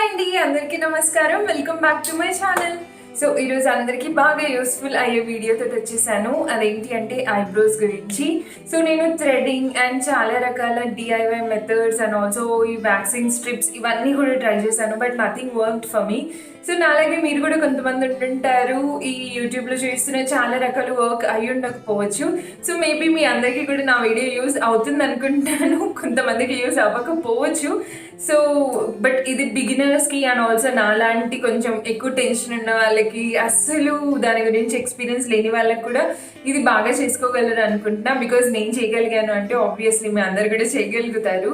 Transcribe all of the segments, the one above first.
Hi అండి, అందరికీ నమస్కారం. Welcome back to my channel. So ఈరోజు అందరికీ బాగా యూస్ఫుల్ అయ్యే వీడియోతో వచ్చేసాను. అదేంటి అంటే ఐబ్రోస్ గురించి. సో నేను థ్రెడింగ్ అండ్ చాలా రకాల డిఐవై మెథడ్స్ అండ్ ఆల్సో ఈ వ్యాక్సింగ్ స్ట్రిప్స్ ఇవన్నీ కూడా ట్రై చేశాను, but nothing worked for me. So నాలాగే మీరు కూడా కొంతమంది ఉంటుంటారు, ఈ యూట్యూబ్లో చేస్తున్న చాలా రకాల వర్క్ అయి ఉండకపోవచ్చు. సో మేబీ మీ అందరికీ కూడా నా వీడియో యూజ్ అవుతుంది అనుకుంటాను, కొంతమందికి యూజ్ అవ్వకపోవచ్చు. సో బట్ ఇది బిగినర్స్కి అండ్ ఆల్సో నాలాంటి కొంచెం ఎక్కువ టెన్షన్ ఉన్న వాళ్ళకి, అస్సలు దాని గురించి ఎక్స్పీరియన్స్ లేని వాళ్ళకి కూడా ఇది బాగా చేసుకోగలరు అనుకుంటున్నా. బికాజ్ నేను చేయగలిగాను అంటే ఆబ్వియస్లీ మీ అందరు కూడా చేయగలుగుతారు.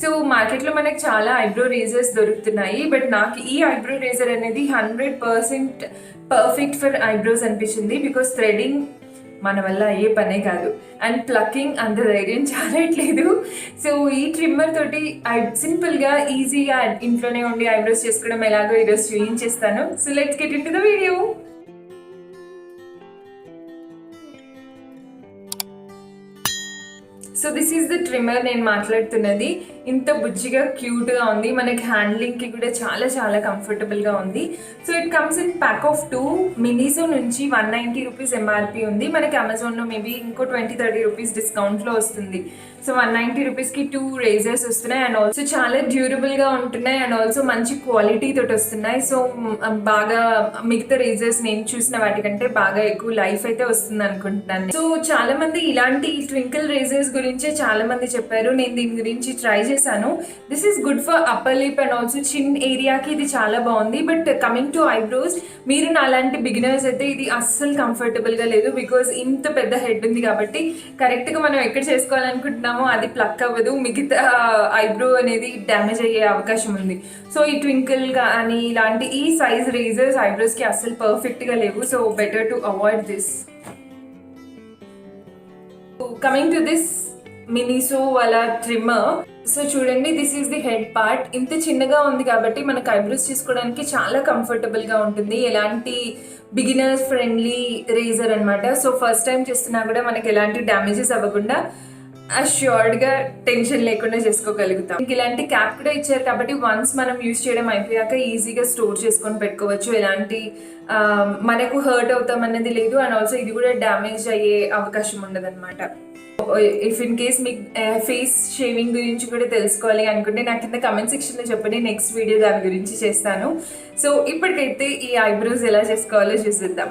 సో మార్కెట్లో మనకు చాలా ఐబ్రో రేజర్స్ దొరుకుతున్నాయి, బట్ నాకు ఈ ఐబ్రో రేజర్ అనేది 100% పర్ఫెక్ట్ ఫర్ ఐబ్రోస్ అనిపించింది. బికాస్ థ్రెడింగ్ మన వల్ల అయ్యే పనే కాదు, అండ్ ప్లకింగ్ అంత ధైర్యం చాలట్లేదు. సో ఈ ట్రిమ్మర్ తోటి సింపుల్గా ఈజీగా ఇంట్లోనే ఉండి ఐబ్రోస్ చేసుకోవడం ఎలాగో ఈరోజు చూపించేస్తాను. So let's get in to the video. So this is the trimmer నేను మాట్లాడుతున్నది. ఇంత బుజ్జిగా క్యూట్గా ఉంది, మనకి హ్యాండ్లింగ్కి కూడా చాలా చాలా కంఫర్టబుల్గా ఉంది. So it comes in pack of 2. Miniso నుంచి 190 రూపీస్ ఎంఆర్పి ఉంది, మనకి అమెజాన్లో మేబీ ఇంకో 20-30 రూపీస్ డిస్కౌంట్లో వస్తుంది. సో 190 రూపీస్కి 2 రేజర్స్ వస్తున్నాయి, అండ్ ఆల్సో చాలా డ్యూరబుల్గా ఉంటున్నాయి, అండ్ ఆల్సో మంచి క్వాలిటీ తోటి వస్తున్నాయి. సో బాగా మిగతా రేజర్స్ నేను చూసిన వాటికంటే బాగా ఎక్కువ లైఫ్ అయితే వస్తుంది అనుకుంటున్నాను. సో చాలా మంది ఇలాంటి ట్వింకిల్ రేజర్స్ గురించే చాలా మంది చెప్పారు, నేను దీని గురించి ట్రై చేశాను. This is good for upper lip and also చిన్ ఏరియాకి ఇది చాలా బాగుంది. బట్ కమింగ్ టు ఐబ్రోస్, మీరు నాలాంటి బిగినర్స్ అయితే ఇది అస్సలు కంఫర్టబుల్గా లేదు. బికాజ్ ఇంత పెద్ద హెడ్ ఉంది కాబట్టి కరెక్ట్గా మనం ఎక్కడ చేసుకోవాలనుకుంటున్నామో అది ప్లక్ అవ్వదు, మిగతా ఐబ్రో అనేది డ్యామేజ్ అయ్యే అవకాశం ఉంది. సో ఈ ట్వింకిల్ కానీ ఇలాంటి ఈ సైజ్ రేజర్స్ ఐబ్రోస్కి అస్సలు పర్ఫెక్ట్గా లేవు. So better to avoid this. Coming to this Miniso వాళ్ళ ట్రిమ్మర్. సో చూడండి, this is the head part. ఇంత చిన్నగా ఉంది కాబట్టి మనకు ఐబ్రోస్ చేసుకోవడానికి చాలా కంఫర్టబుల్గా ఉంటుంది. ఎలాంటి బిగినర్స్ ఫ్రెండ్లీ రేజర్ అనమాట. సో ఫస్ట్ టైం చేస్తున్నా కూడా మనకి ఎలాంటి డ్యామేజెస్ అవ్వకుండా అష్యూర్డ్గా టెన్షన్ లేకుండా చేసుకోగలుగుతాం. ఇలాంటి క్యాప్ కూడా ఇచ్చారు కాబట్టి వన్స్ మనం యూజ్ చేయడం అయిపోయాక ఈజీగా స్టోర్ చేసుకొని పెట్టుకోవచ్చు. ఎలాంటి మనకు హర్ట్ అవుతాం అన్నది లేదు, అండ్ ఆల్సో ఇది కూడా డ్యామేజ్ అయ్యే అవకాశం ఉండదు అనమాట. ఇఫ్ ఇన్ కేస్ మీకు ఫేస్ షేవింగ్ గురించి కూడా తెలుసుకోవాలి అనుకుంటే నాకు కింద కమెంట్ సెక్షన్లో చెప్పండి, నెక్స్ట్ వీడియో దాని గురించి చేస్తాను. సో ఇప్పటికైతే ఈ ఐబ్రోస్ ఎలా చేసుకోవాలో చూసేద్దాం.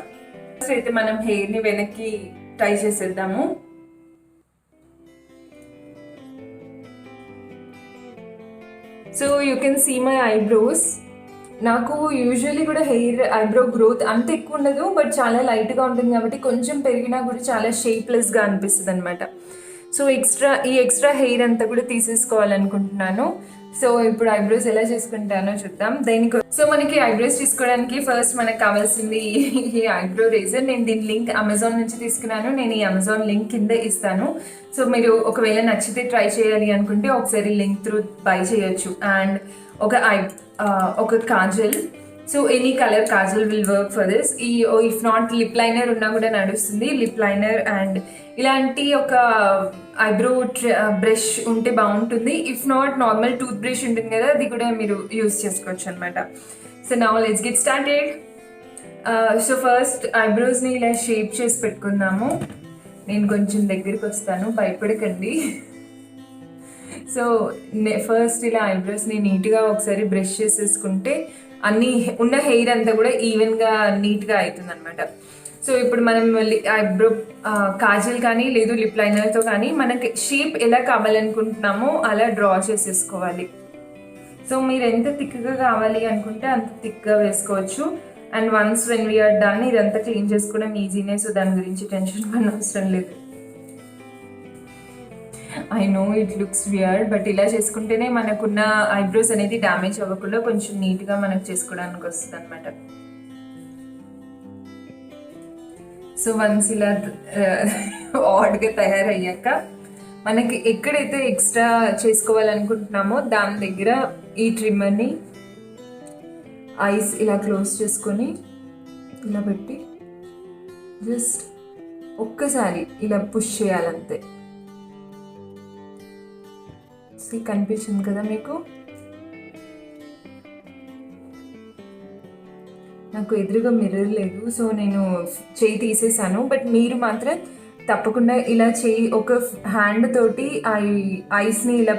ఫస్ట్ అయితే మనం హెయిర్ని వెనక్కి ట్రై చేసేద్దాము. So you can see my eyebrows. నాకు యూజువల్లీ కూడా ఐబ్రో గ్రోత్ అంత ఎక్కువ ఉండదు, బట్ చాలా లైట్గా ఉంటుంది కాబట్టి కొంచెం పెరిగినా కూడా చాలా షేప్లెస్గా అనిపిస్తుంది అనమాట. సో ఈ ఎక్స్ట్రా హెయిర్ అంతా కూడా తీసేసుకోవాలనుకుంటున్నాను. సో ఇప్పుడు ఐబ్రోస్ ఎలా చేసుకుంటానో చూద్దాం. సో మనకి ఐబ్రోస్ తీసుకోవడానికి ఫస్ట్ మనకు కావాల్సింది ఈ ఐబ్రో రేజర్. నేను దీని లింక్ అమెజాన్ నుంచి తీసుకున్నాను, నేను ఈ అమెజాన్ లింక్ కింద ఇస్తాను. సో మీరు ఒకవేళ నచ్చితే ట్రై చేయాలి అనుకుంటే ఒకసారి లింక్ త్రూ బై చేయొచ్చు. అండ్ ఒక Kajal. So any colour Kajal will work for this. If not lip liner ఉన్నా కూడా నడుస్తుంది. లిప్ లైనర్ అండ్ ఇలాంటి ఒక ఐబ్రో బ్రష్ ఉంటే బాగుంటుంది. If not normal tooth brush ఉంటుంది కదా, అది కూడా మీరు యూస్ చేసుకోవచ్చు అనమాట. So now let's get started. So first ఐబ్రోస్ని ఇలా షేప్ చేసి పెట్టుకుందాము. నేను కొంచెం దగ్గరికి వస్తాను, భయపడకండి. సో ఫస్ట్ ఇలా ఐబ్రోస్ని నీట్గా ఒకసారి బ్రష్ చేసేసుకుంటే అన్ని ఉన్న హెయిర్ అంతా కూడా ఈవెన్గా నీట్గా అవుతుంది అనమాట. సో ఇప్పుడు మనం ఐబ్రో కాజల్ కానీ లేదు లిప్ లైనర్తో కానీ మనకి షేప్ ఎలా కావాలనుకుంటున్నామో అలా డ్రా చేసేసుకోవాలి. సో మీరు ఎంత థిక్గా కావాలి అనుకుంటే అంత థిక్గా వేసుకోవచ్చు. And once when we're done ఇదంతా క్లీన్ చేసుకోవడం ఈజీనే. సో దాని గురించి టెన్షన్ పడిన అవసరం లేదు. I know it looks weird, but ఇలా చేసుకుంటేనే మనకున్న ఐబ్రోస్ అనేది డ్యామేజ్ అవ్వకుండా కొంచెం నీట్గా మనకు చేసుకోవడానికి వస్తుంది అనమాట. సో వన్స్ ఇలా ఆడ్గా తయారయ్యాక మనకి ఎక్కడైతే ఎక్స్ట్రా చేసుకోవాలనుకుంటున్నామో దాని దగ్గర ఈ ట్రిమ్మర్ని ఐస్ ఇలా క్లోజ్ చేసుకొని ఇలా పెట్టి జస్ట్ ఒక్కసారి ఇలా పుష్ చేయాలంతే. కనిపిస్తుంది కదా మీకు. నాకు ఎదురుగా మిర్రర్ లేదు, సో నేను చేయి తీసేసాను. బట్ మీరు మాత్రం తప్పకుండా ఇలా చేయి ఒక హ్యాండ్ తోటి ఐస్ని ఇలా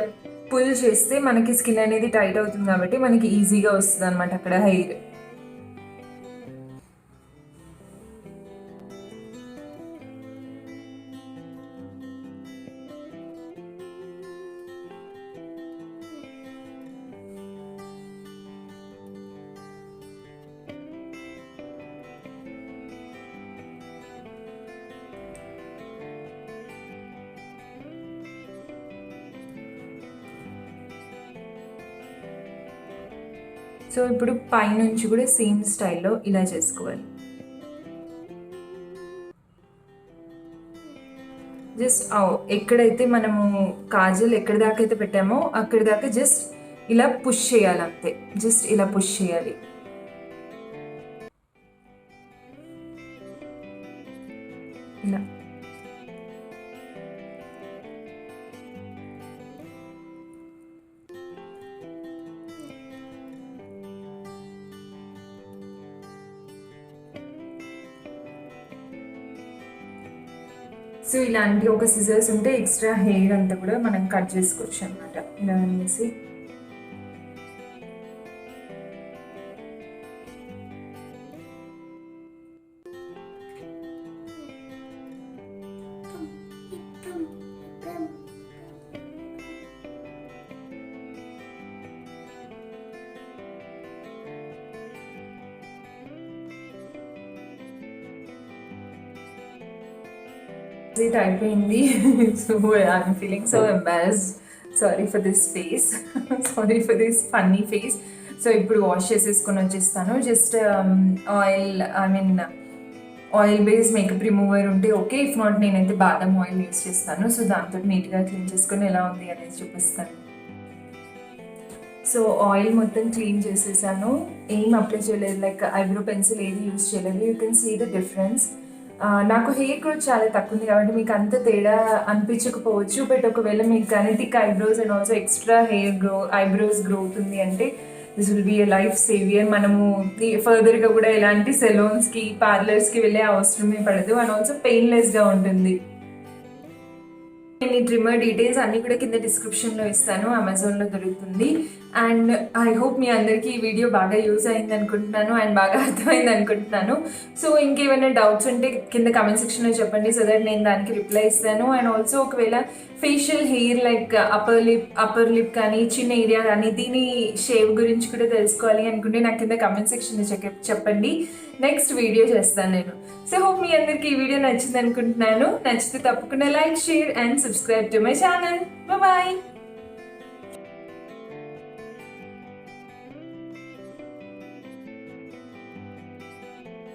పుల్ చేస్తే మనకి స్కిన్ అనేది టైట్ అవుతుంది కాబట్టి మనకి ఈజీగా వస్తుంది అనమాట అక్కడ హెయిర్. సో ఇప్పుడు పైనుంచి కూడా సేమ్ స్టైల్లో ఇలా చేసుకోవాలి. జస్ట్ ఎక్కడైతే మనము కాజల్ ఎక్కడి దాకా అయితే పెట్టామో అక్కడి దాకా జస్ట్ ఇలా పుష్ చేయాలి అంతే. జస్ట్ ఇలా పుష్ చేయాలి. ఇలా సో ఇలాంటి ఒక సిజర్స్ ఉంటే ఎక్స్ట్రా హెయిర్ అంతా కూడా మనం కట్ చేసుకోవచ్చు అనమాట. ఇలా అనేసి it అయిపోయింది. So I'm feeling so embarrassed. Sorry for this face, sorry for this funny face. So ఇప్పుడు వాష్ చేసేసుకొని వచ్చేస్తాను. Just oil base makeup remover ఉంటే ఓకే, ఇఫ్ నాట్ నేనైతే బాదం ఆయిల్ యూస్ చేస్తాను. సో దాంతో నీట్గా క్లీన్ చేసుకొని ఎలా ఉంది అనేది చూపిస్తాను. సో ఆయిల్ మొత్తం క్లీన్ చేసేసాను, ఏం అప్లై చేయలేదు, లైక్ ఐబ్రో పెన్సిల్ ఏది యూస్ చేయలేదు. You can see the difference. నాకు హెయిర్ గ్రోత్ చాలా తక్కువ ఉంది కాబట్టి మీకు అంత తేడా అనిపించకపోవచ్చు. బట్ ఒకవేళ మీకు కానీ thick eyebrows and also extra eyebrows growth ఉంది అంటే this will be a life saviour. మనము ఫర్దర్గా కూడా ఎలాంటి సెలూన్స్కి పార్లర్స్కి వెళ్ళే అవసరమే పడదు అండ్ ఆల్సో పెయిన్లెస్గా ఉంటుంది. నేను ఈ ట్రిమ్మర్ డీటెయిల్స్ అన్నీ కూడా కింద డిస్క్రిప్షన్లో ఇస్తాను, అమెజాన్లో దొరుకుతుంది. అండ్ ఐ హోప్ మీ అందరికీ ఈ వీడియో బాగా యూజ్ అయింది అనుకుంటున్నాను అండ్ బాగా అర్థమైంది అనుకుంటున్నాను. సో ఇంకేమైనా డౌట్స్ ఉంటే కింద కమెంట్ సెక్షన్లో చెప్పండి, సో దట్ నేను దానికి రిప్లై ఇస్తాను. అండ్ ఆల్సో ఒకవేళ facial hair like upper lip కానీ చిన్న ఏరియా కానీ దీని షేవ్ గురించి కూడా తెలుసుకోవాలి అనుకుంటే నాకు కింద కమెంట్ సెక్షన్లో చెప్పండి, నెక్స్ట్ వీడియో చేస్తాను నేను. సో హోప్ మీ అందరికీ ఈ వీడియో నచ్చింది అనుకుంటున్నాను. నచ్చితే తప్పకుండా like, share and subscribe to my channel. Bye.